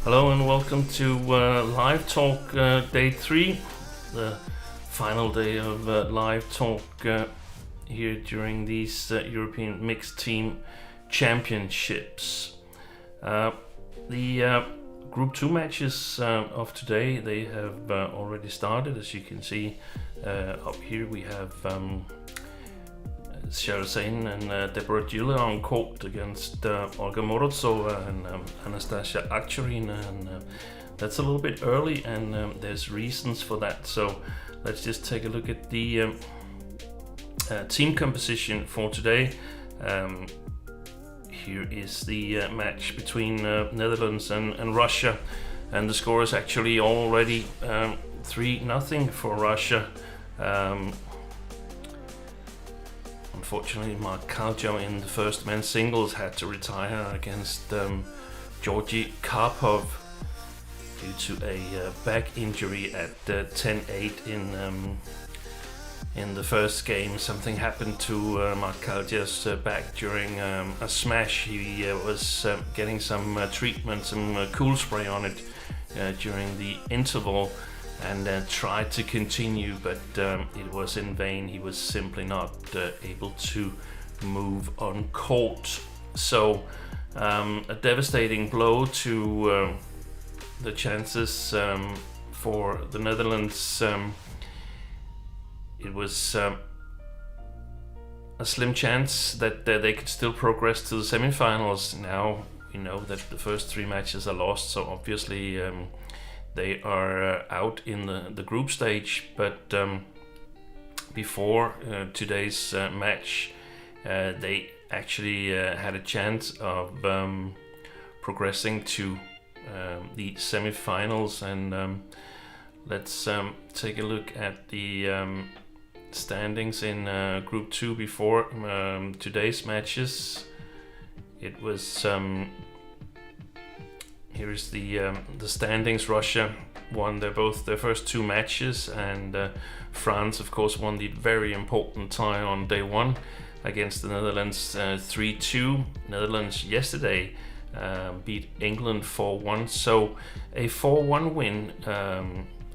Hello and welcome to Live Talk Day 3, the final day of Live Talk here during these European Mixed Team Championships. The Group 2 matches of today, they have already started. As you can see up here, we have Sharazane and Deborah Dula on court against Olga Morozova and Anastasia Akhtarina, and that's a little bit early, and there's reasons for that. So let's just take a look at the team composition for today. Here is the match between Netherlands and Russia, and the score is actually already 3-0 for Russia. Unfortunately, Mark Kaljo in the first men's singles had to retire against Georgy Karpov due to a back injury at 10-8 in the first game. Something happened to Mark Kaljo's back during a smash. He was getting some treatment, some cool spray on it during the interval, and tried to continue, but it was in vain. He was simply not able to move on court. So a devastating blow to the chances for the Netherlands. It was a slim chance that they could still progress to the semi-finals. Now we know that the first 3 matches are lost, so obviously they are out in the group stage, but before today's match, they actually had a chance of progressing to the semi-finals. And let's take a look at the standings in Group 2 before today's matches. It was here's the standings. Russia won both their first 2 matches, and France, of course, won the very important tie on day 1 against the Netherlands 3-2. Netherlands yesterday beat England 4-1, so a 4-1 win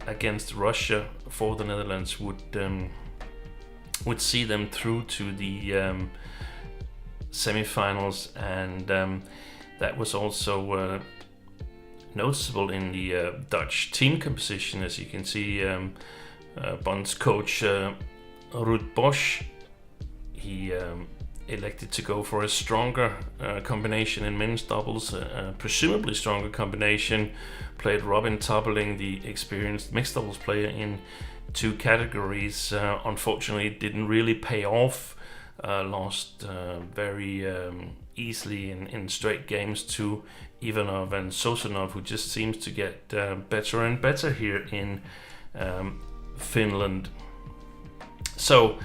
against Russia for the Netherlands would see them through to the semi-finals, and that was also noticeable in the Dutch team composition. As you can see, Bond's coach Ruud Bosch, he elected to go for a stronger combination in men's doubles, presumably stronger combination. Played Robin Toppling, the experienced mixed doubles player, in 2 categories. Unfortunately, it didn't really pay off. Lost very easily in straight games to Ivanov and Sosunov, who just seems to get better and better here in Finland. So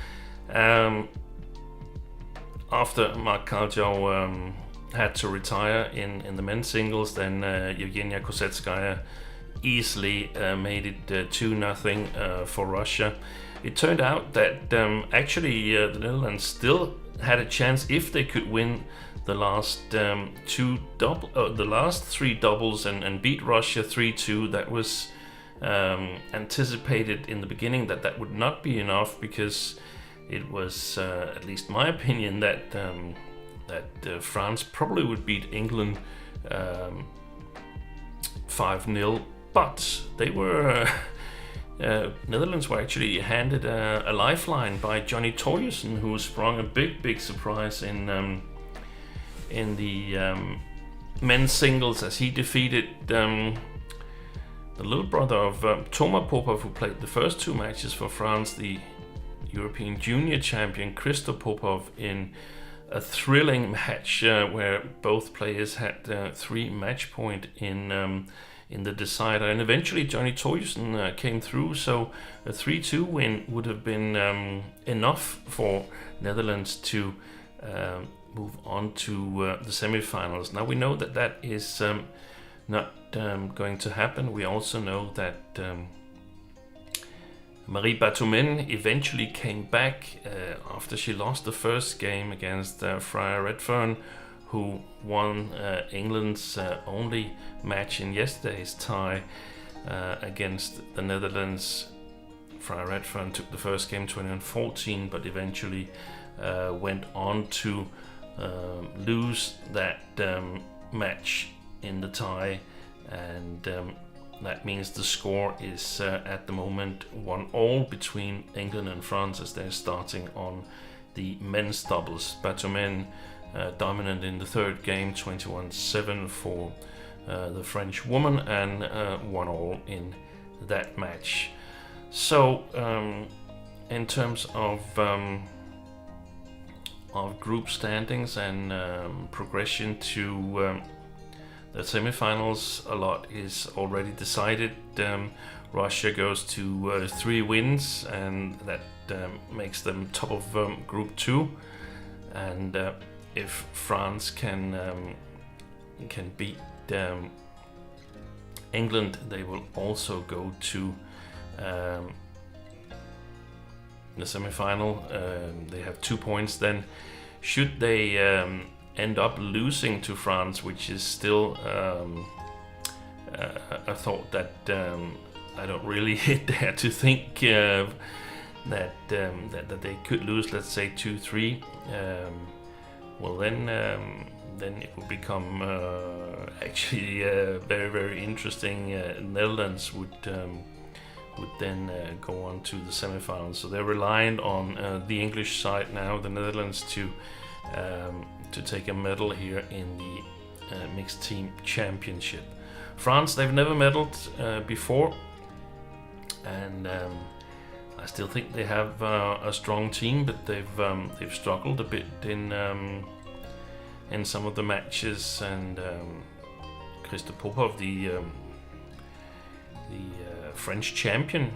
after Mark Kaljo had to retire in the men's singles, then Yevgenia Kosetskaya easily made it 2-0 for Russia. It turned out that actually the Netherlands still had a chance if they could win the last 3 doubles and beat Russia 3-2. That was anticipated in the beginning that would not be enough, because it was, at least my opinion, that France probably would beat England 5-0, but they were Netherlands were actually handed a lifeline by Johnny Thorjesen, who sprung a big surprise in the men's singles as he defeated the little brother of Toma Popov, who played the first 2 matches for France, the European Junior champion Christo Popov, in a thrilling match where both players had 3 match point in the decider, and eventually Johnny Thorjesen came through. So a 3-2 win would have been enough for Netherlands to move on to the semi-finals. Now we know that that is not going to happen. We also know that Marie Batomen eventually came back after she lost the first game against Freya Redfern, who won England's only match in yesterday's tie against the Netherlands. Freya Redfern took the first game 21-14, but eventually went on to lose that match in the tie, and that means the score is at the moment 1-1 between England and France as they're starting on the men's doubles. Batomen dominant in the third game, 21-7 for the French woman, and 1-1 in that match. So in terms of group standings and progression to the semi-finals, a lot is already decided. Russia goes to 3 wins, and that makes them top of Group 2. And if France can beat England, they will also go to the semi-final. They have 2 points then. Should they end up losing to France, which is still a thought that I don't really dare to think that they could lose, let's say 2-3, well then it will become actually very interesting. Netherlands would then go on to the semi-finals. So they're reliant on the English side now, the Netherlands, to take a medal here in the mixed team championship. France, they've never medaled before, and I still think they have a strong team, but they've struggled a bit in some of the matches. And Christo Popov, the French champion,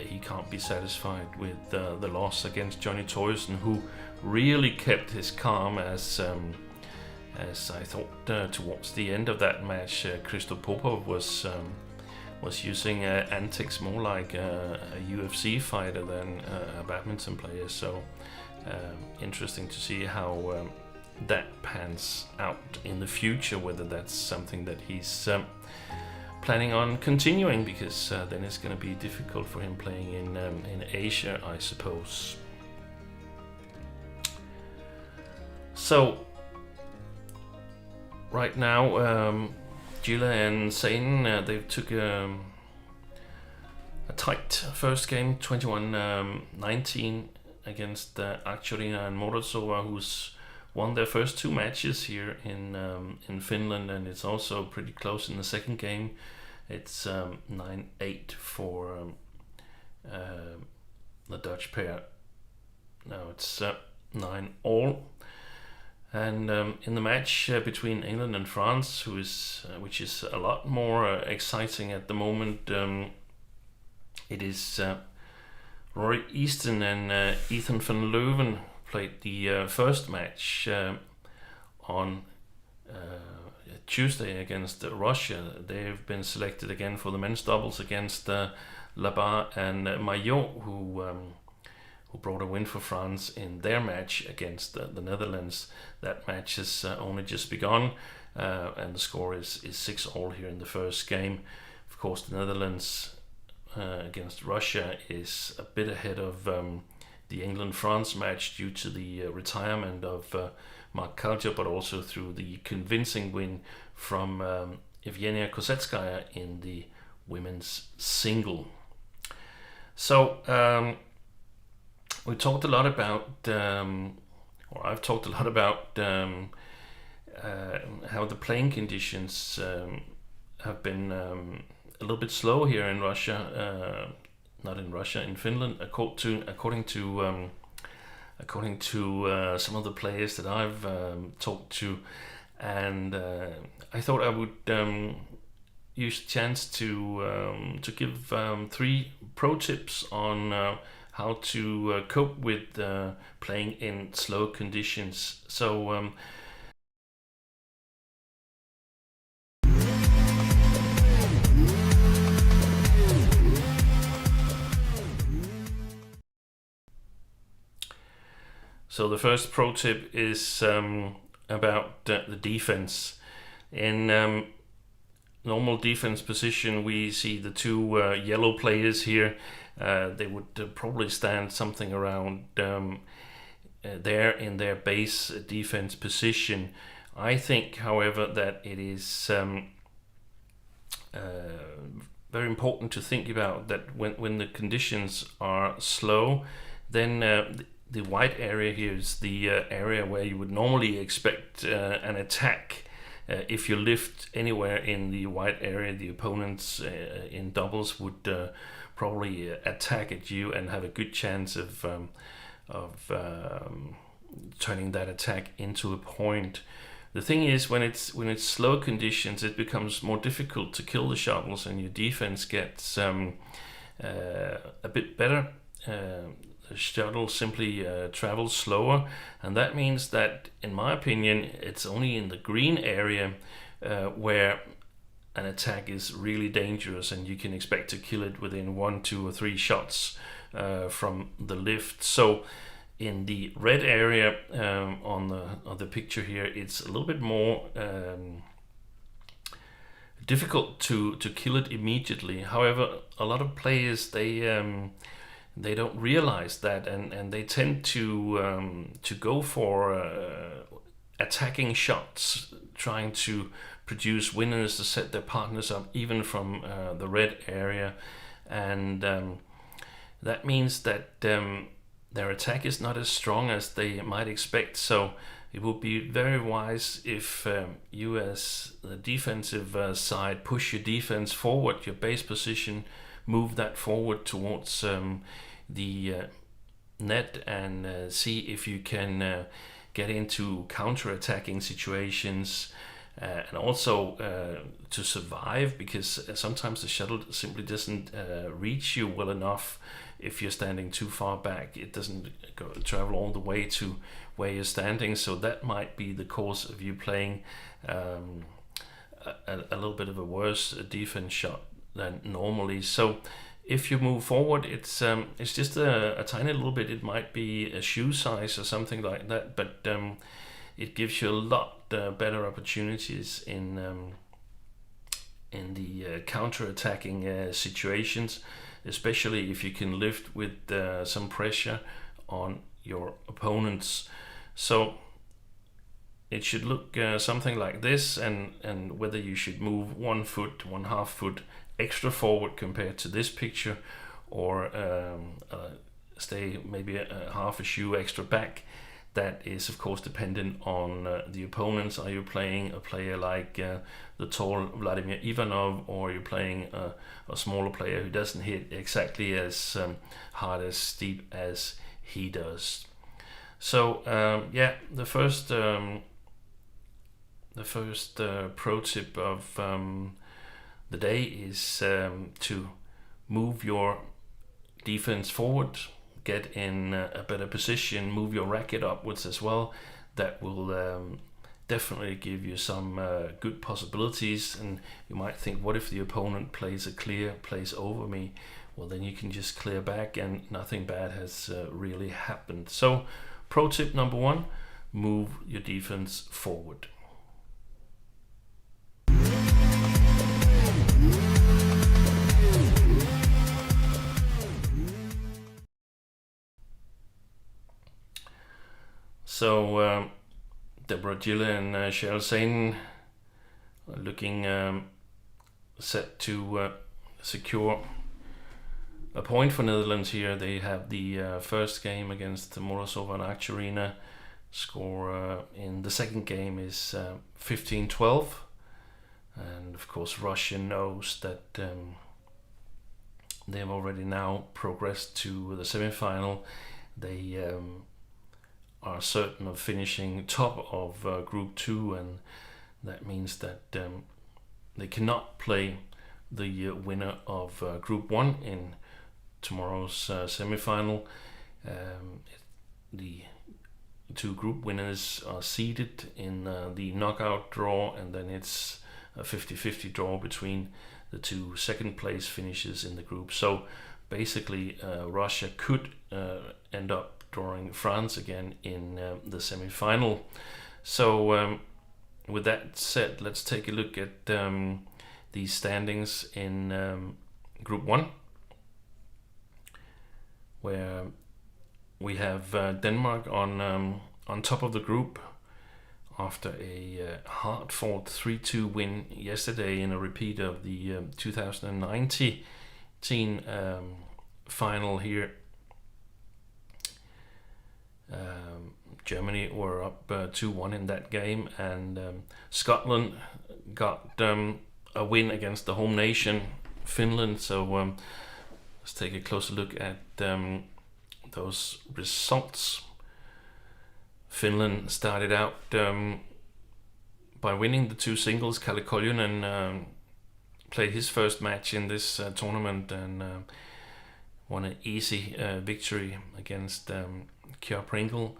he can't be satisfied with the loss against Johnny Thorjesen, who really kept his calm as I thought towards the end of that match. Christo Popov was using antics more like a UFC fighter than a badminton player. So interesting to see how that pans out in the future, whether that's something that he's planning on continuing, because then it's going to be difficult for him playing in Asia, I suppose. So right now, Gila and Zayn, they took a tight first game, 21-19 against Aktorina and Morozova, who's won their first 2 matches here in Finland, and it's also pretty close in the second game. It's 9-8 for the Dutch pair. Now it's 9-all. And in the match between England and France, which is a lot more exciting at the moment, it is Rory Easton and Ethan van Leuven played the first match on Tuesday against Russia. They've been selected again for the men's doubles against Labat and Maillot, who brought a win for France in their match against the Netherlands. That match has only just begun, and the score is 6-all here in the first game. Of course, the Netherlands against Russia is a bit ahead of the England-France match due to the retirement of Mark Kalja, but also through the convincing win from Evgenia Kosetskaya in the women's single. So we talked a lot about, or I've talked a lot about how the playing conditions have been a little bit slow here in Russia, not in Russia, in Finland, according to some of the players that I've talked to, and I thought I would use the chance to give 3 pro tips on how to cope with playing in slow conditions. So the first pro tip is about the defense. In normal defense position, we see the 2 yellow players here. They would probably stand something around there in their base defense position. I think, however, that it is very important to think about that when the conditions are slow, then the white area here is the area where you would normally expect an attack. If you lift anywhere in the white area, the opponents in doubles would probably attack at you and have a good chance of turning that attack into a point. The thing is, when it's slow conditions, it becomes more difficult to kill the shuttles, and your defense gets a bit better. The shuttle simply travels slower, and that means that, in my opinion, it's only in the green area where an attack is really dangerous, and you can expect to kill it within 1, 2, or 3 shots from the lift. So in the red area on the picture here, it's a little bit more difficult to kill it immediately. However, a lot of players, they don't realize that, and they tend to go for attacking shots, trying to produce winners to set their partners up even from the red area, and that means that their attack is not as strong as they might expect. So it would be very wise if you, as the defensive side, push your defense forward, your base position, move that forward towards the net, and see if you can get into counter-attacking situations, and also to survive, because sometimes the shuttle simply doesn't reach you well enough. If you're standing too far back, it doesn't travel all the way to where you're standing, so that might be the cause of you playing a little bit of a worse defense shot than normally. So if you move forward, it's just a tiny little bit. It might be a shoe size or something like that, but it gives you a lot better opportunities in the counter-attacking situations, especially if you can lift with some pressure on your opponents. So it should look something like this, and whether you should move 1 foot, 1/2 foot extra forward compared to this picture, or stay maybe half a shoe extra back, that is of course dependent on the opponents. Are you playing a player like the tall Vladimir Ivanov, or are you playing a smaller player who doesn't hit exactly as hard as steep as he does? So the first pro tip of the day is to move your defense forward, get in a better position, move your racket upwards as well. That will definitely give you some good possibilities. And you might think, what if the opponent plays a clear, plays over me? Well, then you can just clear back and nothing bad has really happened. So pro tip number 1, move your defense forward. So Deborah Gille and Cheryl Sain are looking set to secure a point for Netherlands here. They have the first game against Morozova and Akhtarina. Score in the second game is 15-12. And of course Russia knows that they have already now progressed to the semi-final. They are certain of finishing top of Group 2, and that means that they cannot play the winner of Group 1 in tomorrow's semi-final. The two group winners are seeded in the knockout draw, and then it's a 50-50 draw between the two second place finishes in the group. So basically Russia could end up drawing France again in the semi-final. So with that said, let's take a look at the standings in Group 1, where we have Denmark on top of the group after a hard-fought 3-2 win yesterday in a repeat of the 2019 final here. Germany were up 2-1 in that game, and Scotland got a win against the home nation, Finland. So let's take a closer look at those results. Finland started out by winning the two singles. Kalle Koljonen played his first match in this tournament and won an easy victory against Kjær Pringle.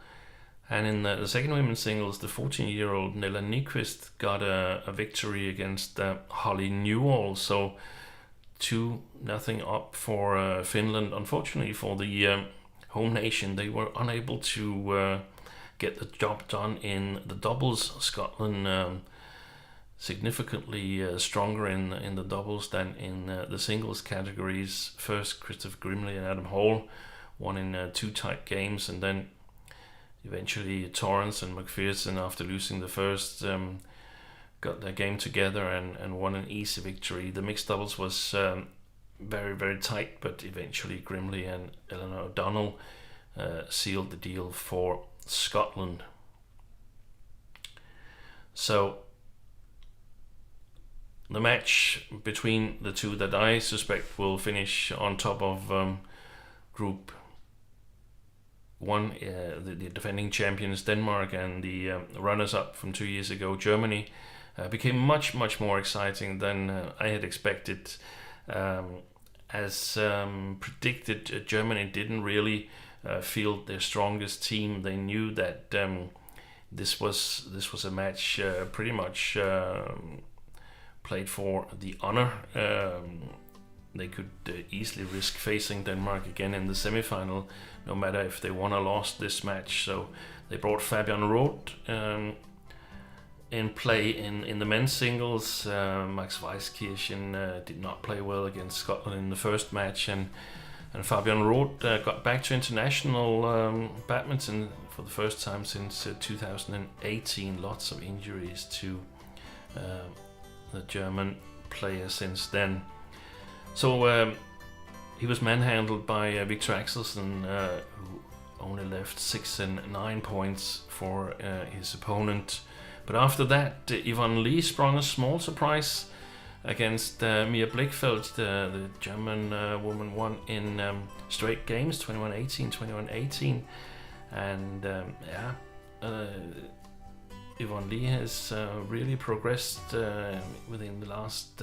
And in the second women's singles, the 14-year-old Nella Nyqvist got a victory against Holly Newall. So 2-0 up for Finland. Unfortunately for the home nation, they were unable to get the job done in the doubles. Scotland significantly stronger in the doubles than in the singles categories. First, Christopher Grimley and Adam Hall won in 2 tight games, and then eventually Torrance and McPherson, after losing the first, got their game together and won an easy victory. The mixed doubles was very, very tight, but eventually Grimley and Eleanor O'Donnell sealed the deal for Scotland. So the match between the two that I suspect will finish on top of Group 1, the defending champions Denmark and the runners-up from 2 years ago Germany, became much more exciting than I had expected. As predicted, Germany didn't really field their strongest team. They knew that this was a match pretty much played for the honor. They could easily risk facing Denmark again in the semi-final, no matter if they won or lost this match. So they brought Fabian Roth in play in the men's singles. Max Weiskirchen did not play well against Scotland in the first match, and Fabian Roth got back to international badminton for the first time since 2018. Lots of injuries to the German player since then. So he was manhandled by Victor Axelsen, who only left 6 and 9 points for his opponent. But after that, Yvonne Lee sprung a small surprise against Mia Blichfeld. The German woman won in straight games, 21-18, 21-18. And Yvonne Lee has really progressed within the last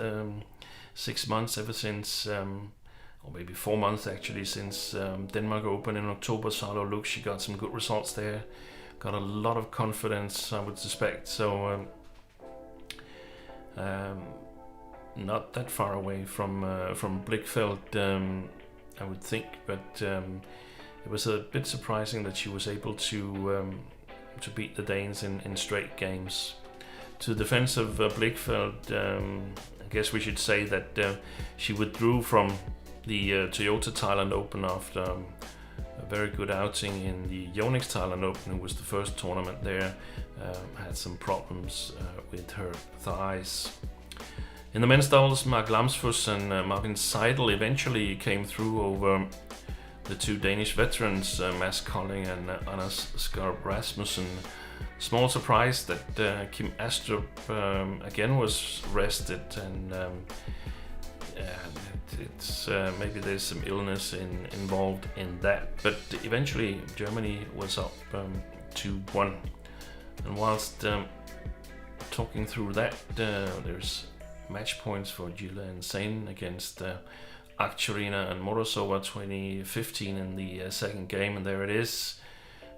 6 months, ever since, or maybe 4 months actually, since Denmark Open in October. Salo Luke, she got some good results there. Got a lot of confidence, I would suspect. So not that far away from Blichfeld, I would think. But it was a bit surprising that she was able to beat the Danes in straight games. To the defense of Blichfeld, I guess we should say that she withdrew from the Toyota Thailand Open after a very good outing in the Yonex Thailand Open. It was the first tournament there. Had some problems with her thighs. In the men's doubles, Mark Lamsfus and Marvin Seidel eventually came through over the two Danish veterans, Mads Kolding and Anders Skarp Rasmussen. Small surprise that Kim Astrup again was rested, and it's maybe there's some illness involved in that. But eventually Germany was up 2-1. And whilst talking through that, there's match points for Gila and Zane against Akcharina and Morozova 2015 in the second game, and there it is.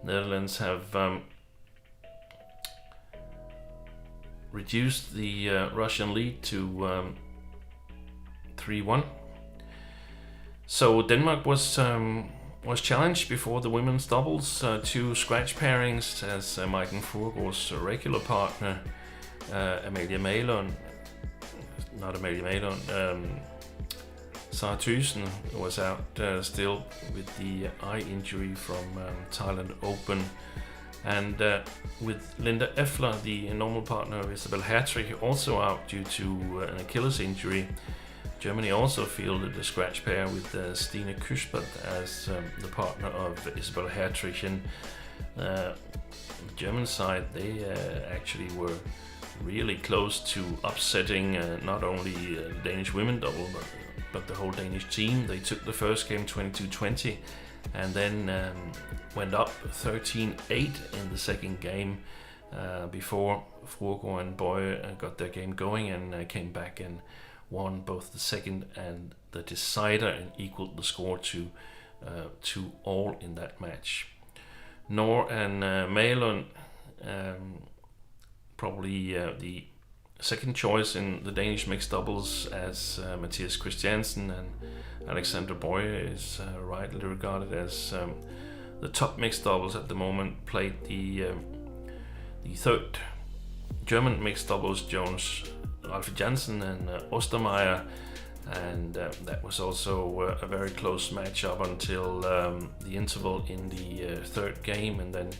Netherlands have reduced the Russian lead to 3-1. So Denmark was challenged before the women's doubles. Two scratch pairings as Maiken Fruergaard's regular partner, Amalie Malon, Sara Thyssen was out still with the eye injury from Thailand Open. And with Linda Effler, the normal partner of Isabel Hertrich, also out due to an Achilles injury, Germany also fielded a scratch pair with Stine Küspert as the partner of Isabel Hertrich. And the German side, they actually were really close to upsetting not only the Danish women double, but the whole Danish team. They took the first game 22-20 and then went up 13-8 in the second game before Fruergaard and Boye got their game going and came back and won both the second and the decider and equaled the score to 2-all in that match. Nor and Malon, probably the second choice in the Danish mixed doubles, as Mathias Christiansen and Alexander Boye is rightly regarded as the top mixed doubles at the moment, played the third German mixed doubles, Jones, Ralf Jansen and Ostermeier, and that was also a very close match up until the interval in the third game, and then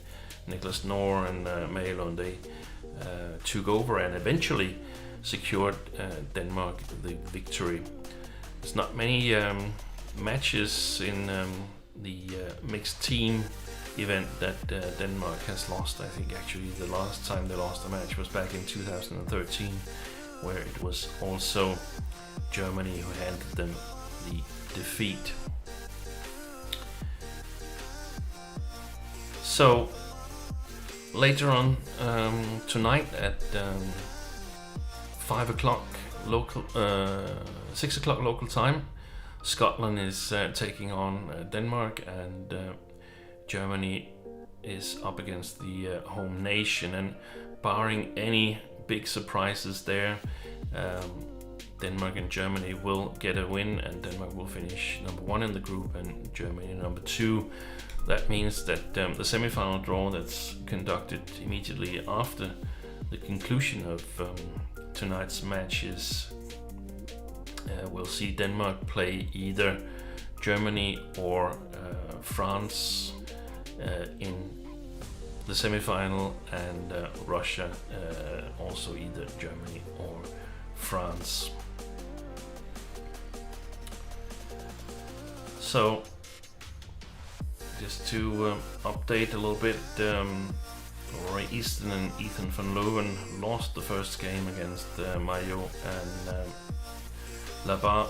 Niklas Nor and Malon, they took over and eventually secured Denmark the victory. There's not many matches in the mixed team event that Denmark has lost. I think actually the last time they lost a match was back in 2013, where it was also Germany who handed them the defeat. So later on tonight at 5 o'clock local, 6 o'clock local time, Scotland is taking on Denmark, and Germany is up against the home nation. And barring any big surprises there, Denmark and Germany will get a win, and Denmark will finish number 1 in the group and Germany number 2. That means that the semi-final draw that's conducted immediately after the conclusion of tonight's matches will see Denmark play either Germany or France in the semi-final, and Russia also either Germany or France. So just to update a little bit, Rory Easton and Ethan van Leeuwen lost the first game against Mayo and Labar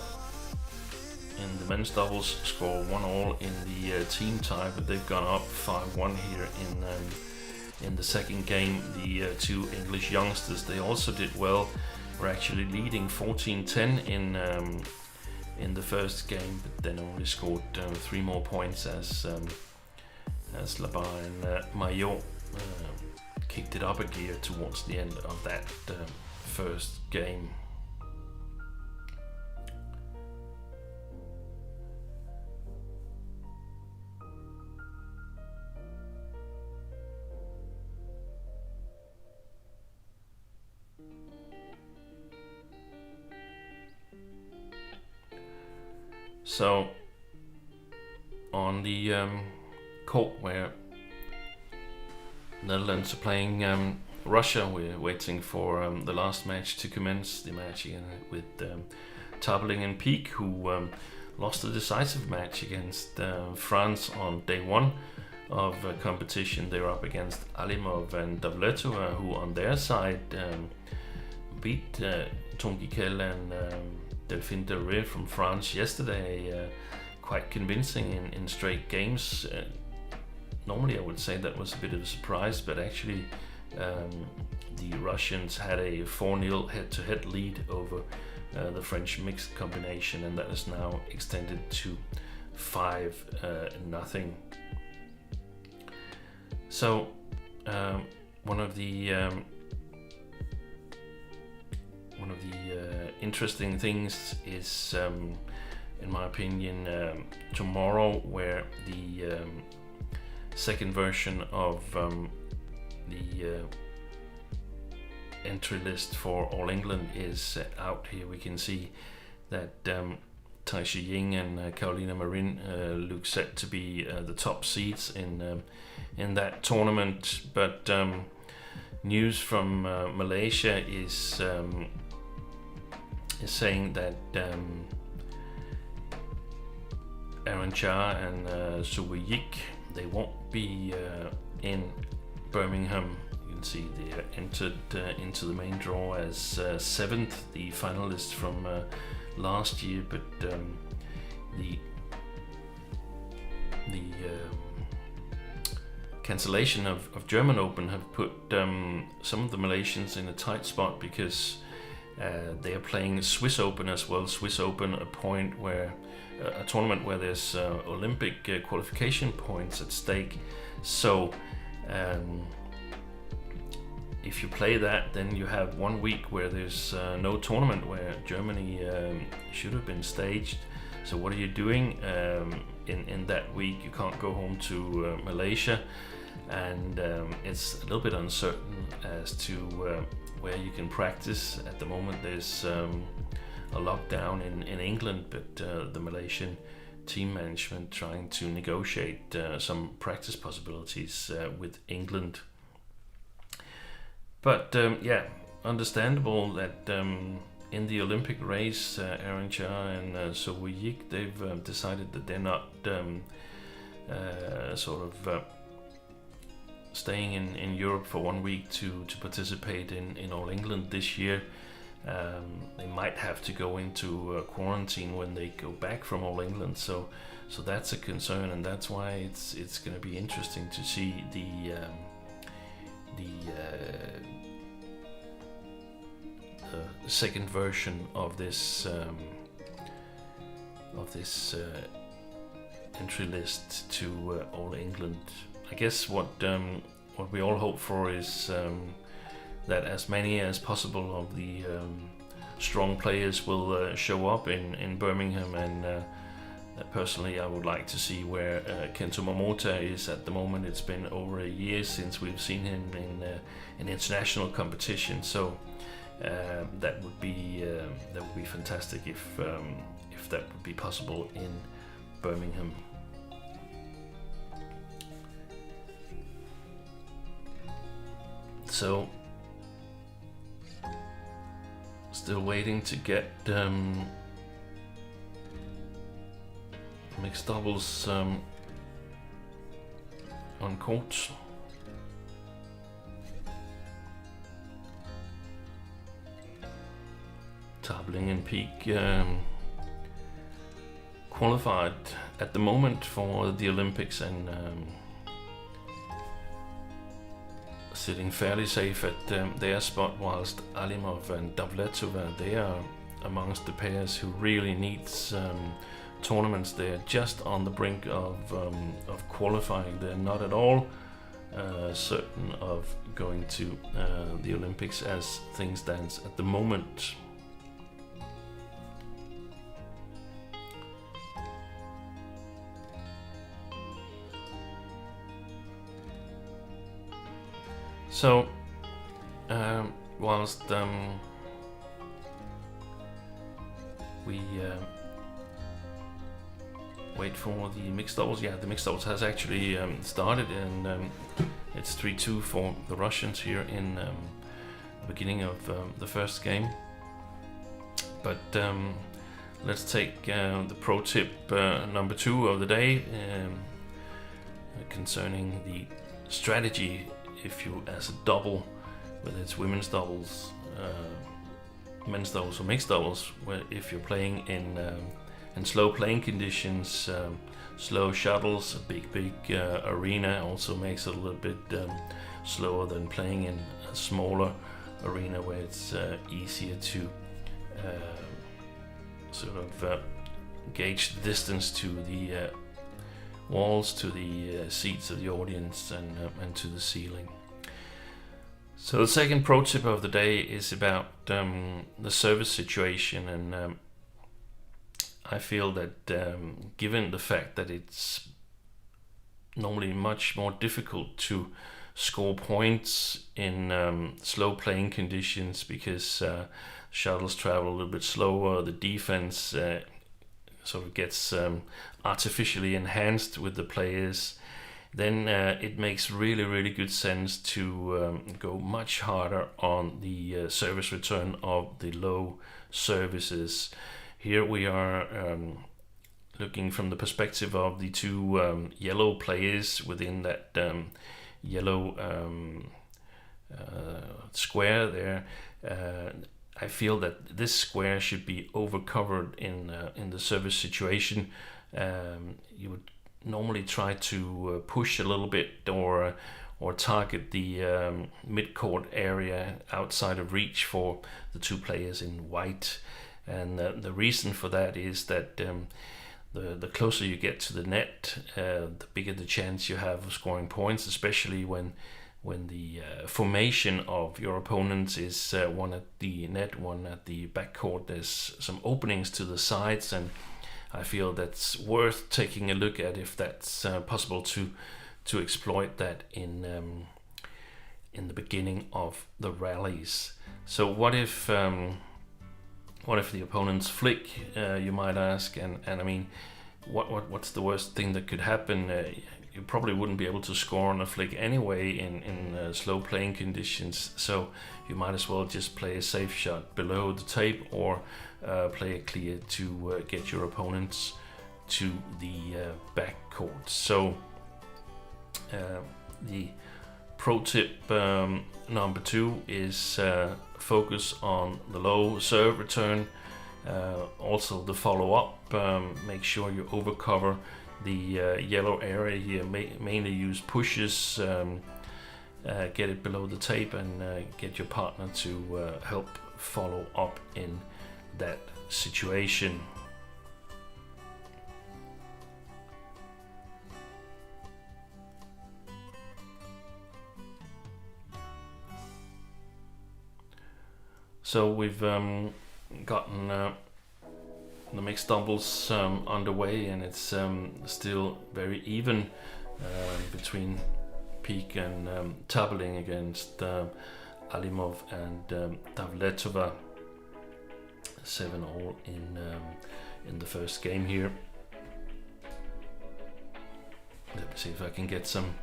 in the men's doubles, score 1-all in the team tie, but they've gone up 5-1 here in the second game. The two English youngsters, they also did well. Were actually leading 14-10 in the first game, but then only scored 3 more points as Labar and Mayo kicked it up a gear towards the end of that first game. So on the court where Netherlands are playing Russia. We're waiting for the last match to commence, the match with Tabling and Peak, who lost a decisive match against France on day one of competition. They were up against Alimov and Davletova, who on their side beat Tongikel and Delphine Delray from France yesterday, quite convincing in straight games. Normally I would say that was a bit of a surprise, but actually the Russians had a 4-0 head-to-head lead over the French mixed combination, and that is now extended to 5-0. So one of the interesting things is, in my opinion, tomorrow, where the second version of the entry list for All England is out. Here we can see that Tai Shi Ying and Carolina Marin look set to be the top seeds in that tournament, but news from Malaysia is saying that Aaron Cha and Sue Yik, they won't be in Birmingham. You can see they entered into the main draw as 7th, the finalists from last year, but the cancellation of German Open have put some of the Malaysians in a tight spot, because they are playing Swiss Open as well. Swiss Open, a tournament where there's Olympic qualification points at stake. So if you play that, then you have 1 week where there's no tournament, where Germany should have been staged. So what are you doing in that week? You can't go home to Malaysia, and it's a little bit uncertain as to where you can practice. At the moment there's a lockdown in England, but the Malaysian team management trying to negotiate some practice possibilities with England. But understandable that in the Olympic race, Aaron Cha and Soo Yik, they've decided that they're not staying in Europe for 1 week to participate in All England this year. They might have to go into quarantine when they go back from All England, so that's a concern, and that's why it's going to be interesting to see the second version of this entry list to All England. I guess what we all hope for is that as many as possible of the strong players will show up in Birmingham, and personally I would like to see where Kento Momota is at the moment. It's been over a year since we've seen him in international competition, so that would be fantastic if that would be possible in Birmingham. So still waiting to get mixed doubles on court. Tabling and Peak qualified at the moment for the Olympics, and sitting fairly safe at their spot, whilst Alimov and Davletova, they are amongst the pairs who really needs tournaments. They're just on the brink of qualifying. They're not at all certain of going to the Olympics as things stand at the moment. So, whilst we wait for the mixed doubles, the mixed doubles has actually started, and It's 3-2 for the Russians here in the beginning of the first game. But let's take the pro tip number 2 of the day concerning the strategy if you, as a double, whether it's women's doubles, men's doubles or mixed doubles, where if you're playing in slow playing conditions, slow shuttles, a big arena also makes it a little bit slower than playing in a smaller arena where it's easier to sort of gauge the distance to the walls, to the seats of the audience, and to the ceiling. So the second pro tip of the day is about the service situation, and I feel that given the fact that it's normally much more difficult to score points in slow playing conditions because shuttles travel a little bit slower, the defense sort of gets artificially enhanced with the players, then it makes really good sense to go much harder on the service return of the low services. Here we are looking from the perspective of the two yellow players within that yellow square there. I feel that this square should be overcovered in the service situation. You would normally try to push a little bit or target the mid-court area outside of reach for the two players in white. And the reason for that is that the closer you get to the net, the bigger the chance you have of scoring points, especially when the formation of your opponents is one at the net, one at the backcourt. There's some openings to the sides, and I feel that's worth taking a look at if that's possible to exploit that in the beginning of the rallies. So what if the opponents flick, you might ask, and I mean, what's the worst thing that could happen? You probably wouldn't be able to score on a flick anyway in slow playing conditions, so you might as well just play a safe shot below the tape or play a clear to get your opponents to the backcourt. So the pro tip number 2 is focus on the low serve return, also the follow-up. Make sure you overcover the yellow area here, mainly use pushes, get it below the tape, and get your partner to help follow up in that situation. So we've gotten the mixed doubles underway, and it's still very even between Peak and Tabeling against Alimov and Davletova. 7-all in the first game here. Let me see if I can get some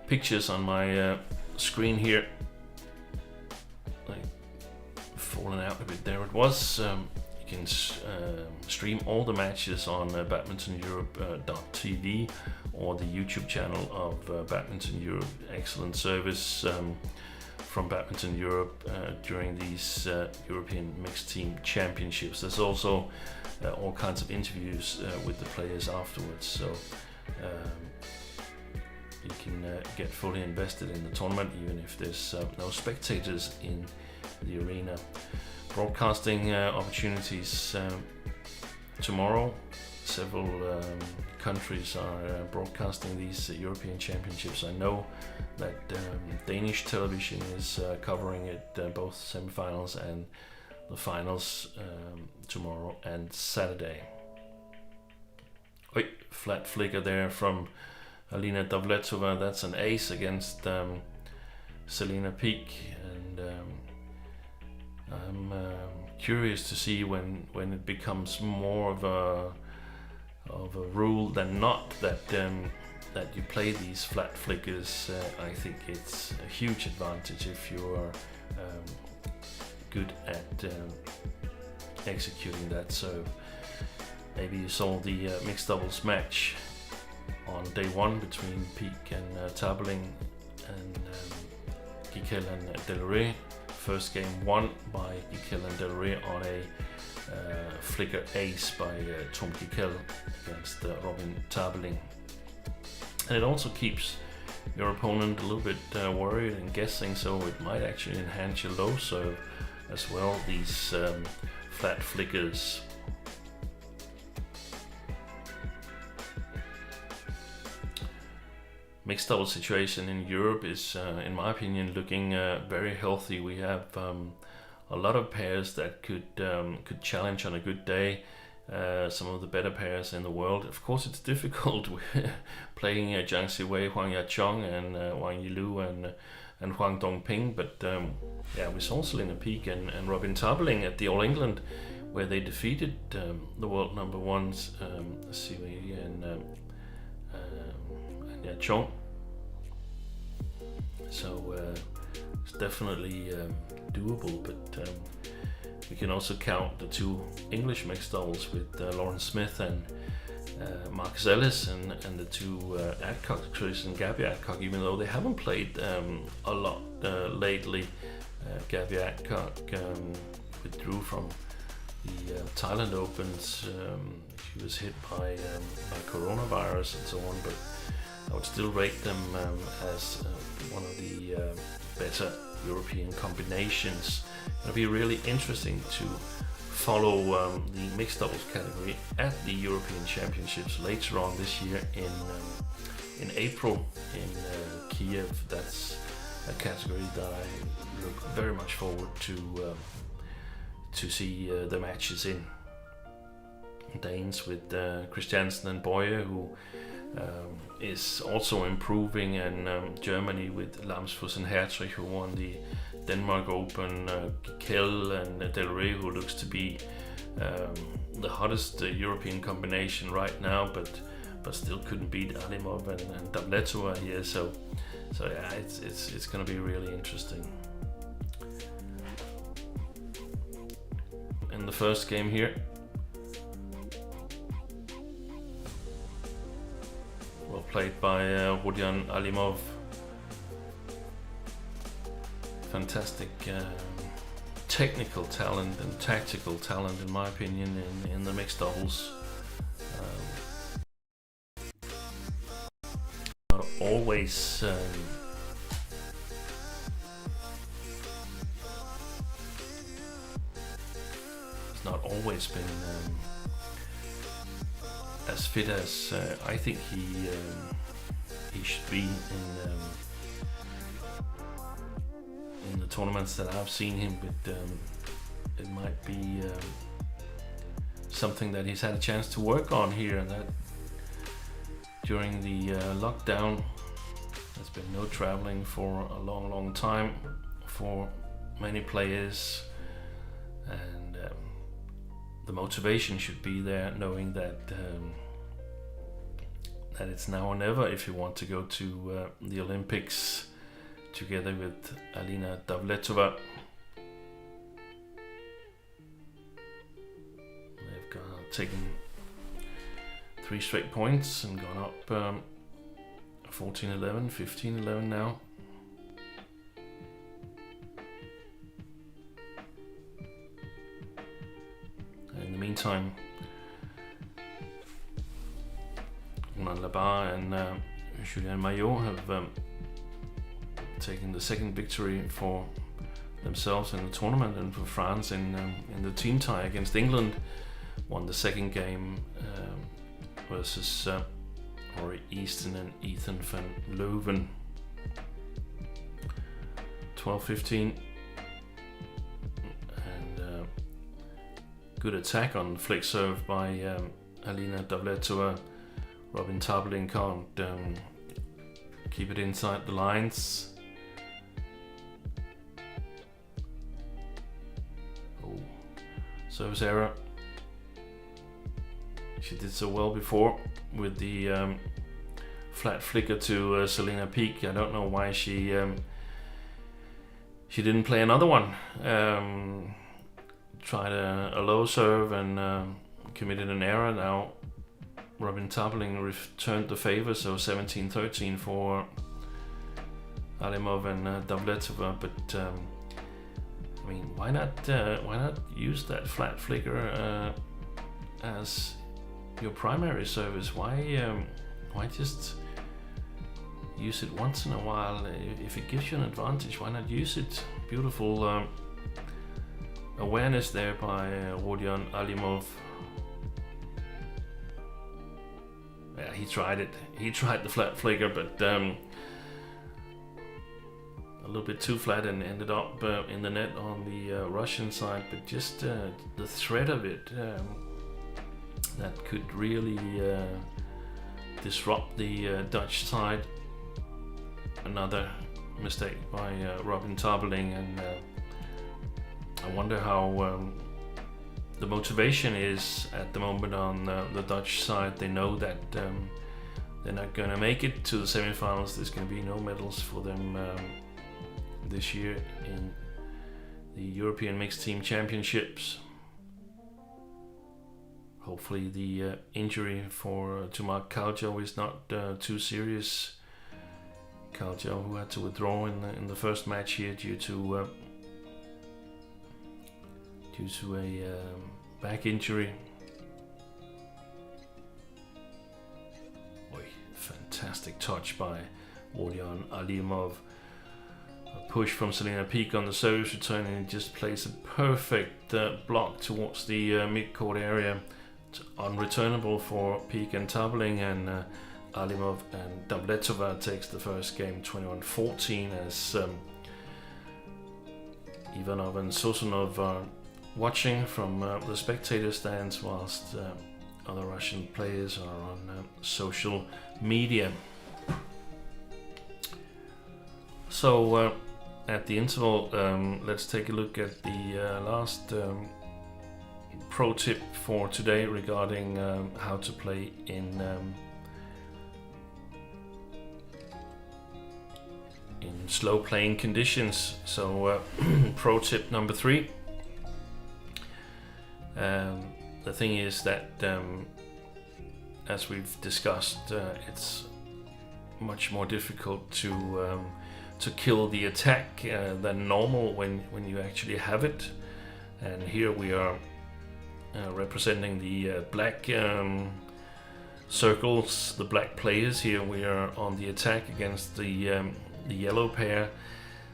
pictures on my screen here. Fallen out a bit. There it was. You can stream all the matches on BadmintonEurope.tv or the YouTube channel of Badminton Europe. Excellent service from Badminton Europe during these European Mixed Team Championships. There's also all kinds of interviews with the players afterwards, so you can get fully invested in the tournament even if there's no spectators in the arena. Broadcasting opportunities tomorrow. Several countries are broadcasting these European Championships. I know that Danish television is covering it, both semifinals and the finals tomorrow and Saturday. Flat flicker there from Alina Davletova. That's an ace against Selena Peak, and I'm curious to see when it becomes more of a rule than not that that you play these flat flickers. I think it's a huge advantage if you are good at executing that serve. Maybe you saw the mixed doubles match on day one between Peak and Tabeling and Gikel and Del Rey. First game won by Gikel and Del Rey on a flicker ace by Tom Gikel against Robin Tabeling. And it also keeps your opponent a little bit worried and guessing, so it might actually enhance your low serve as well, these flat flickers. Mixed double situation in Europe is, in my opinion, looking very healthy. We have a lot of pairs that could challenge on a good day. Some of the better pairs in the world. Of course, it's difficult playing Jiang Siwei, Huang Yachong, and Wang Yilu and Huang Dongping. But yeah, we saw Selena Peak and Robin Tabeling at the All England, where they defeated the world number ones, Siwei and Yachong. So it's definitely doable, but we can also count the two English mixed doubles with Lauren Smith and Marcus Ellis, and the two Adcock, Chris and Gabby Adcock, even though they haven't played a lot lately. Gabby Adcock withdrew from the Thailand Opens. She was hit by coronavirus and so on, but I would still rate them as one of the better European combinations. It'll be really interesting to follow the mixed doubles category at the European Championships later on this year in April in Kiev. That's a category that I look very much forward to see the matches in. Danes with Christiansen and Boye, who is also improving, and Germany with Lamsfuss and Hertrich, who won the Denmark Open, Gikel and Del Rey, who looks to be the hottest European combination right now, but still couldn't beat Alimov and Davletova here. So yeah, it's going to be really interesting. In the first game here, well played by Rodion Alimov. Fantastic technical talent and tactical talent, in my opinion, in the mixed doubles. Not always it's not always been as fit as I think he should be in the tournaments that I've seen him, but it might be something that he's had a chance to work on here, and that during the lockdown there's been no traveling for a long time for many players, and the motivation should be there, knowing that that it's now or never if you want to go to the Olympics together with Alina Davletova. They've taken 3 straight points and gone up 14-11, 15-11 now. In the meantime, Ronan Labar and Julien Maillot have taken the second victory for themselves in the tournament, and for France in the team tie against England. Won the second game versus Rory Easton and Ethan van Leuven. 12-15. And good attack on flick serve by Alina Davletova. Robin Tabeling can't keep it inside the lines. Oh, service error. She did so well before with the flat flicker to Selena Peak. I don't know why she didn't play another one. Tried a low serve and committed an error. Now Robin Toppling returned the favor, so 17-13 for Alimov and Davletova. But I mean, why not use that flat flicker as your primary service? Why just use it once in a while? If it gives you an advantage, why not use it? Beautiful awareness there by Rodion Alimov. Yeah, he tried it. He tried the flat flicker, but a little bit too flat and ended up in the net on the Russian side. But just the threat of it, that could really disrupt the Dutch side. Another mistake by Robin Toppling, and I wonder how the motivation is at the moment on the Dutch side. They know that they're not going to make it to the semifinals. There's going to be no medals for them this year in the European Mixed Team Championships. Hopefully the injury to Mark Kaljo is not too serious. Kaljo, who had to withdraw in the first match here due to a back injury. Oy, fantastic touch by Rodion Alimov. A push from Selena Peak on the service return, and he just plays a perfect block towards the mid-court area. It's unreturnable for Peak and Toppling, and Alimov and Davletova takes the first game 21-14 as Ivanov and Sosunov are watching from the spectator stands, whilst other Russian players are on social media. So at the interval, let's take a look at the last pro tip for today regarding how to play in slow playing conditions. So pro tip number 3. The thing is that, as we've discussed, it's much more difficult to kill the attack than normal when you actually have it. And here we are representing the black circles, the black players. Here we are on the attack against the yellow pair.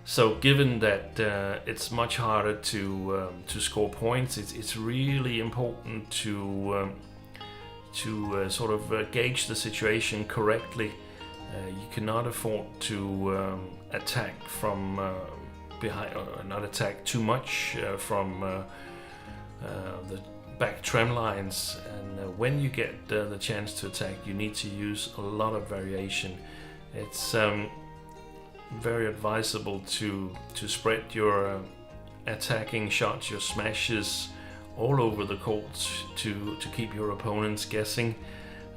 So given that it's much harder to score points, it's really important to sort of gauge the situation correctly. You cannot afford to attack from behind, or not attack too much from the back trem lines. And when you get the chance to attack, you need to use a lot of variation. It's very advisable to spread your attacking shots, your smashes, all over the court to keep your opponents guessing.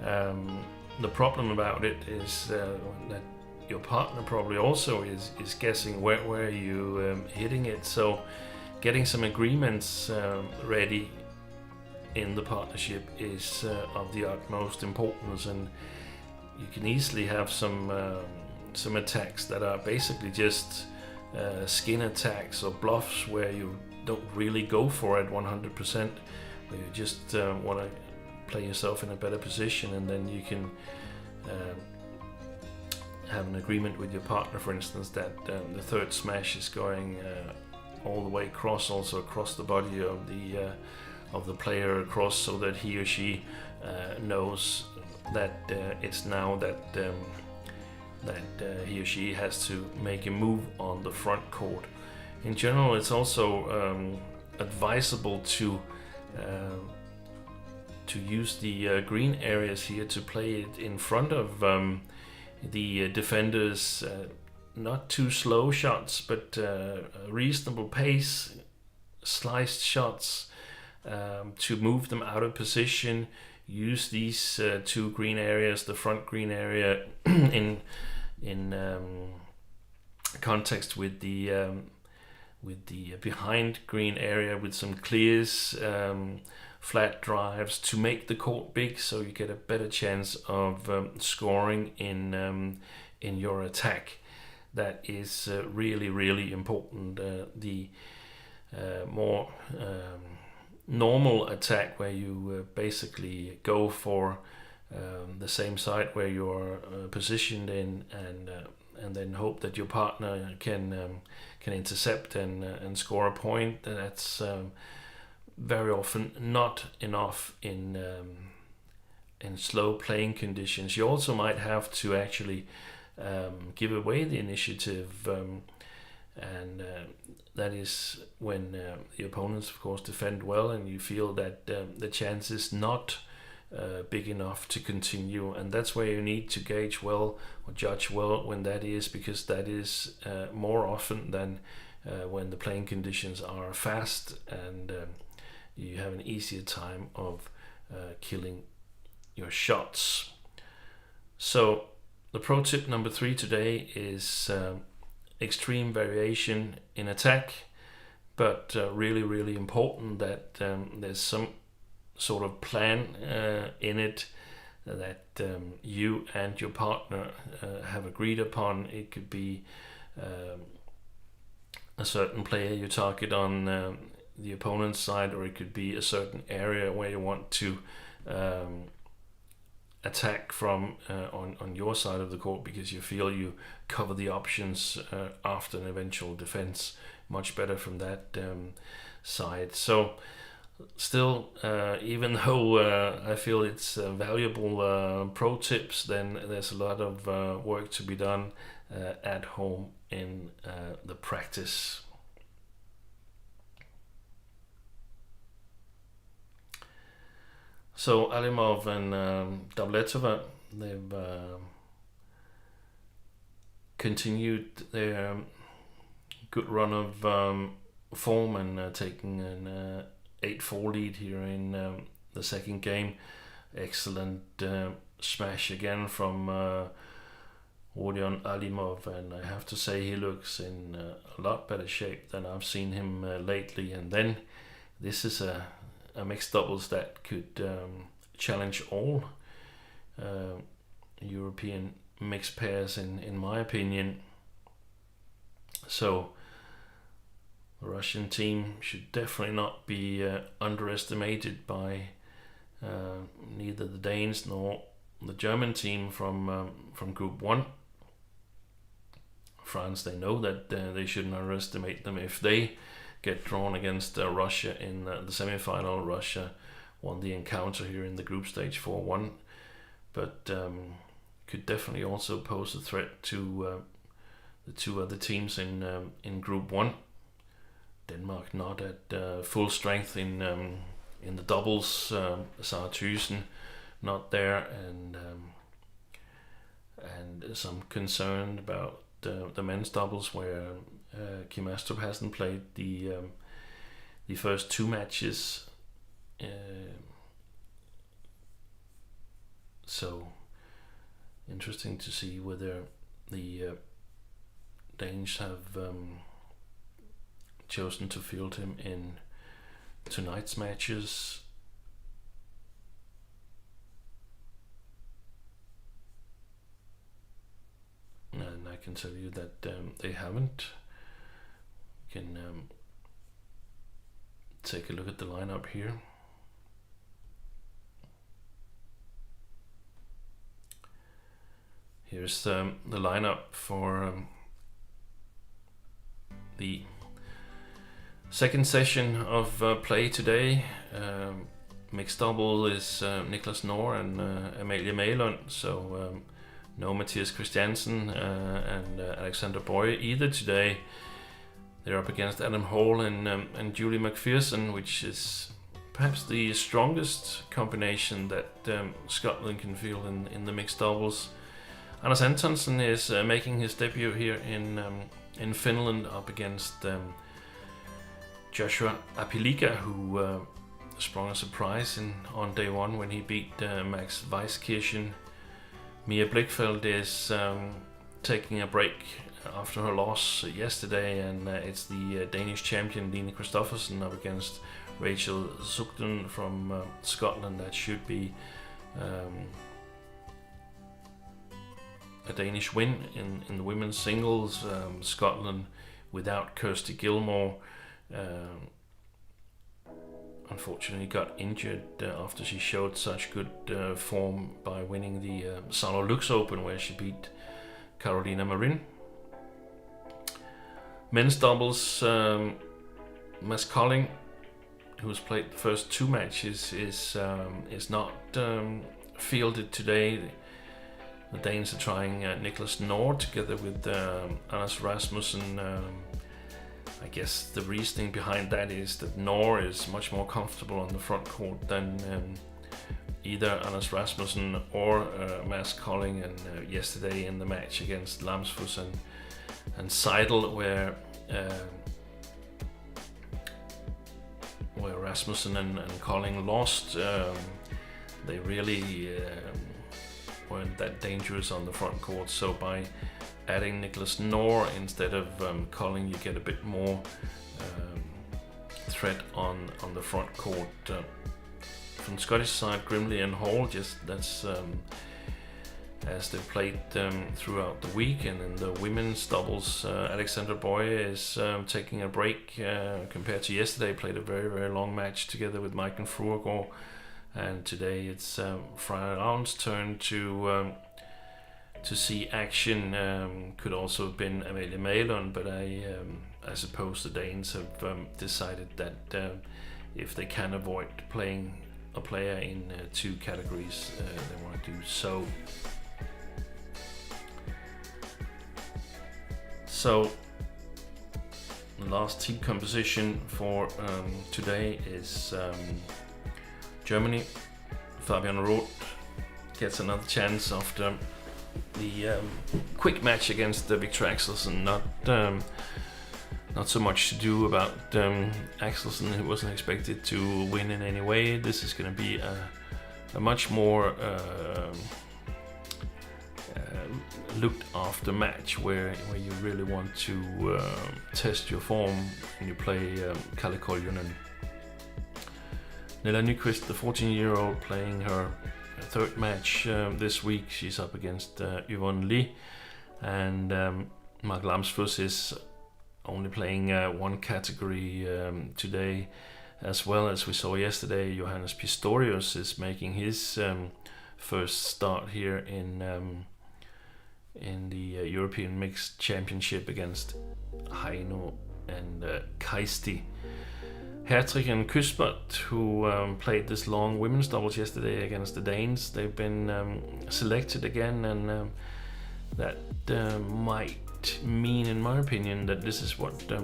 The problem about it is that your partner probably also is guessing where you hitting it. So getting some agreements ready in the partnership is of the utmost importance, and you can easily have some attacks that are basically just skin attacks or bluffs where you don't really go for it 100%, where you just want to play yourself in a better position, and then you can have an agreement with your partner, for instance, that the third smash is going all the way across, also across the body of the player across, so that he or she knows that it's now that he or she has to make a move on the front court. In general, it's also advisable to use the green areas here to play it in front of the defenders. Not too slow shots, but a reasonable pace, sliced shots to move them out of position. use these two green areas, the front green area in context with the behind green area with some clears, flat drives to make the court big, so you get a better chance of scoring in your attack. That is really, really important. The more normal attack, where you basically go for the same side where you're positioned in, and then hope that your partner can intercept and score a point. That's very often not enough in slow playing conditions. You also might have to actually give away the initiative, and that is when the opponents, of course, defend well, and you feel that the chance is not big enough to continue. And that's where you need to gauge well or judge well when that is, because that is more often than when the playing conditions are fast, and you have an easier time of killing your shots. So the pro tip number 3 today is extreme variation in attack, but really, really important that there's some sort of plan in it that you and your partner have agreed upon. It could be a certain player you target on the opponent's side, or it could be a certain area where you want to attack from on your side of the court, because you feel you cover the options after an eventual defense much better from that side. So still, even though I feel it's valuable pro tips, then there's a lot of work to be done at home in the practice. So Alimov and Davletova, they've continued their good run of form and taking an 8-4 lead here in the second game. Excellent smash again from Rodion Alimov, and I have to say he looks in a lot better shape than I've seen him lately. And then this is a mixed doubles that could challenge all European mixed pairs in my opinion. So the Russian team should definitely not be underestimated by neither the Danes nor the German team from Group 1. France, they know that they shouldn't underestimate them. If they get drawn against Russia in the semi-final, Russia won the encounter here in the group stage 4-1, but could definitely also pose a threat to the two other teams in Group 1. Denmark not at full strength in the doubles. Sara Thyssen not there, and some concern about the men's doubles, where Kim Astrup hasn't played the first 2 matches. So interesting to see whether the Danes have chosen to field him in tonight's matches. And I can tell you that they haven't. You can take a look at the lineup here. Here's the lineup for the second session of play today. Mixed double is Niklas Nohr and Amalie Mælund. So no Mathias Christiansen and Alexander Boye either today. They're up against Adam Hall and Julie McPherson, which is perhaps the strongest combination that Scotland can field in the mixed doubles. Anders Antonsen is making his debut here in Finland, up against Joshua Apilika, who sprung a surprise on day one when he beat Max Weiskirchen. Mia Blichfeld is taking a break after her loss yesterday, and it's the Danish champion Line Kristoffersen up against Rachel Sugden from Scotland. That should be a Danish win in the women's singles. Scotland without Kirsty Gilmore unfortunately got injured after she showed such good form by winning the Saarlouis Lux Open, where she beat Carolina Marin. Men's doubles, Mads Kolding, who's played the first two matches, is not fielded today. The Danes are trying Niklas Nord together with Anders Rasmussen. I guess the reasoning behind that is that Nord is much more comfortable on the front court than either Anders Rasmussen or Mads Kolding. And yesterday in the match against Lamsfus and Seidel, where Rasmussen and Kolding lost, they really weren't that dangerous on the front court. So by adding Niklas Nord instead of Kolding, you get a bit more threat on the front court. From Scottish side, Grimley and Hall, that's as they played throughout the week. And in the women's doubles, Alexandra Boye is taking a break compared to yesterday. Played a very, very long match together with Maiken Fruergaard, and today it's Freja Ravn's turn to see action. Could also have been Amalie Malund, but I suppose the Danes have decided that if they can avoid playing a player in two categories, they want to do so. So the last team composition for today is Germany. Fabian Roth gets another chance after the quick match against Victor Axelsen. Not so much to do about Axelsen, who wasn't expected to win in any way. This is going to be a much more looked after match where you really want to test your form when you play Kalle Koljonen. Nella Nyqvist, the 14-year-old, playing her third match this week. She's up against Yvonne Lee, and Mark Lamsfus is only playing one category today. As well as we saw yesterday, Johannes Pistorius is making his first start here in the European Mixed Championship against Heino and Kaisti. Hertrich and Kysbert, who played this long women's doubles yesterday against the Danes, they've been selected again, and that might mean, in my opinion, that this is what the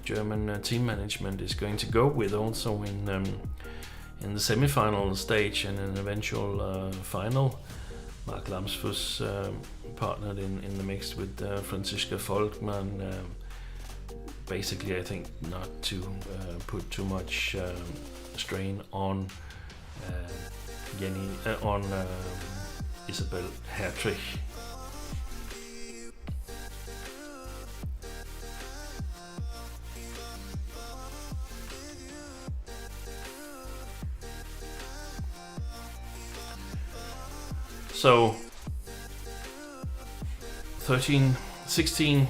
German team management is going to go with also in the semi-final stage and an eventual final. Mark Lamsfus partnered in the mix with Franziska Volkmann. Basically, I think not to put too much strain on Isabel Hertrich. So 13-16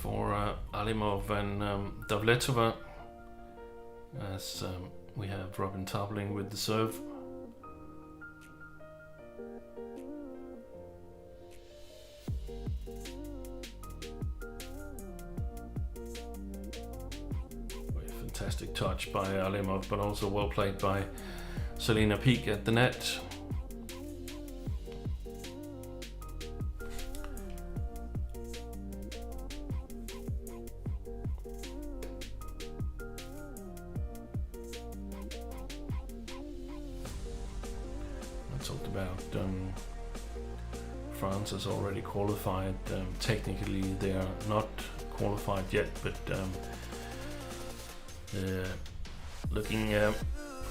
for Alimov and Davletova, as we have Robin Tabling with the serve. Fantastic touch by Alimov, but also well played by Selena Peak at the net. I talked about France has already qualified. Technically they are not qualified yet, but looking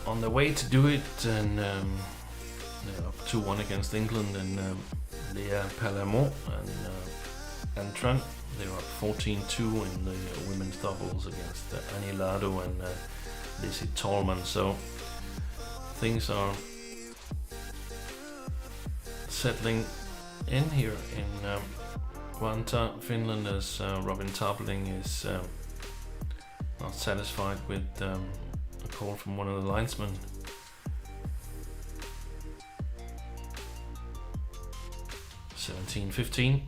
on the way to do it, and 2-1 against England, and Lea Palermo and Trent. They were up 14-2 in the women's doubles against Annie Lado and Lizzie Tallman. So things are settling in here in Vantaa, Finland, as Robin Tabling is not satisfied with a call from one of the linesmen. (17-15).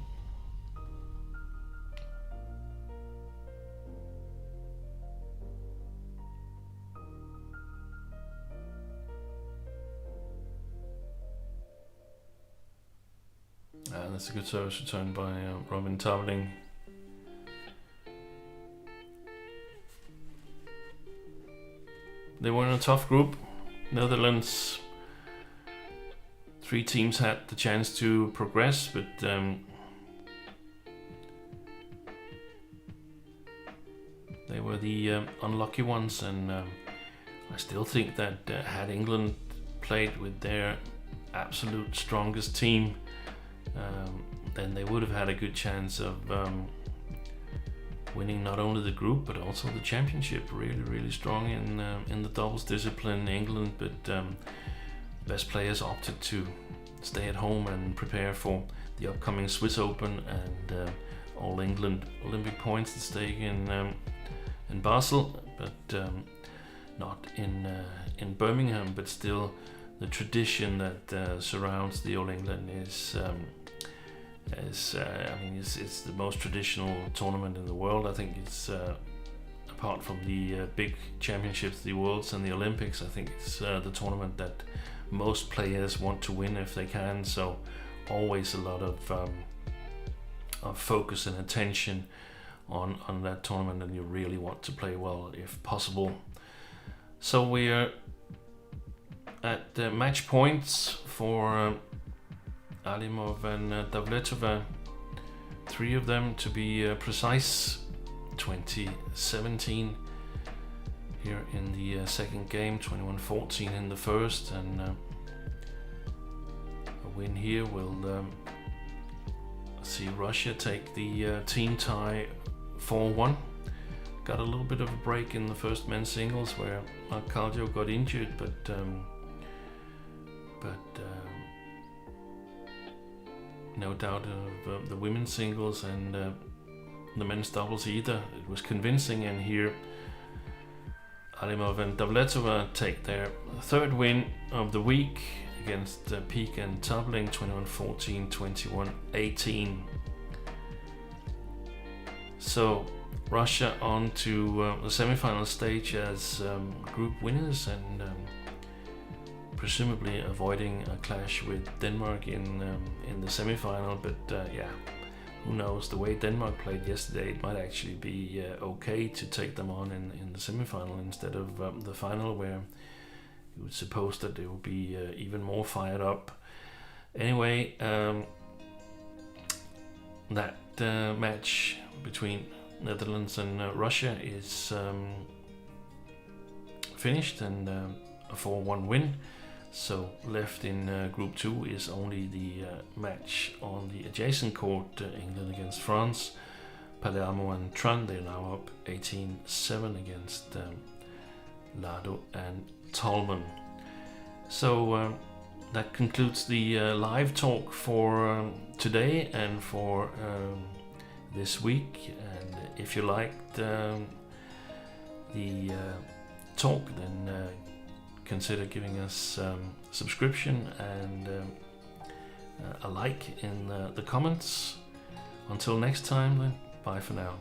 And that's a good service return by Robin Tabling. They were in a tough group. Netherlands, 3 teams had the chance to progress, but they were the unlucky ones, and I still think that had England played with their absolute strongest team, then they would have had a good chance of winning not only the group but also the championship. Really strong in the doubles discipline, England, but best players opted to stay at home and prepare for the upcoming Swiss Open and All England Olympic points at stake in Basel, but not in Birmingham. But still, the tradition that surrounds the All England is it's the most traditional tournament in the world. I think it's apart from the big championships, the Worlds and the Olympics, I think it's the tournament that most players want to win if they can. So always a lot of focus and attention on that tournament, and you really want to play well if possible. So we're at match points for Alimov and Davletova, 3 of them to be precise. 20-17 here in the second game, 21-14 in the first, and a win here will see Russia take the team tie 4-1. Got a little bit of a break in the first men's singles where Arcadio got injured, but no doubt of the women's singles and the men's doubles either. It was convincing, and here Alimov and Davletova take their 3rd win of the week against Peak and Tabling, 21-14, 21-18. So Russia on to the semi-final stage as group winners, and presumably avoiding a clash with Denmark in the semi-final. But who knows? The way Denmark played yesterday, it might actually be okay to take them on in the semi-final instead of the final, where you would suppose that they will be even more fired up. Anyway, that match between Netherlands and Russia is finished, and a 4-1 win. So left in Group 2 is only the match on the adjacent court, England against France. Palermo and Tran, they're now up 18-7 against Lado and Tallman. So that concludes the live talk for today and for this week. And if you liked the talk, then consider giving us subscription and a like in the comments. Until next time, then, bye for now.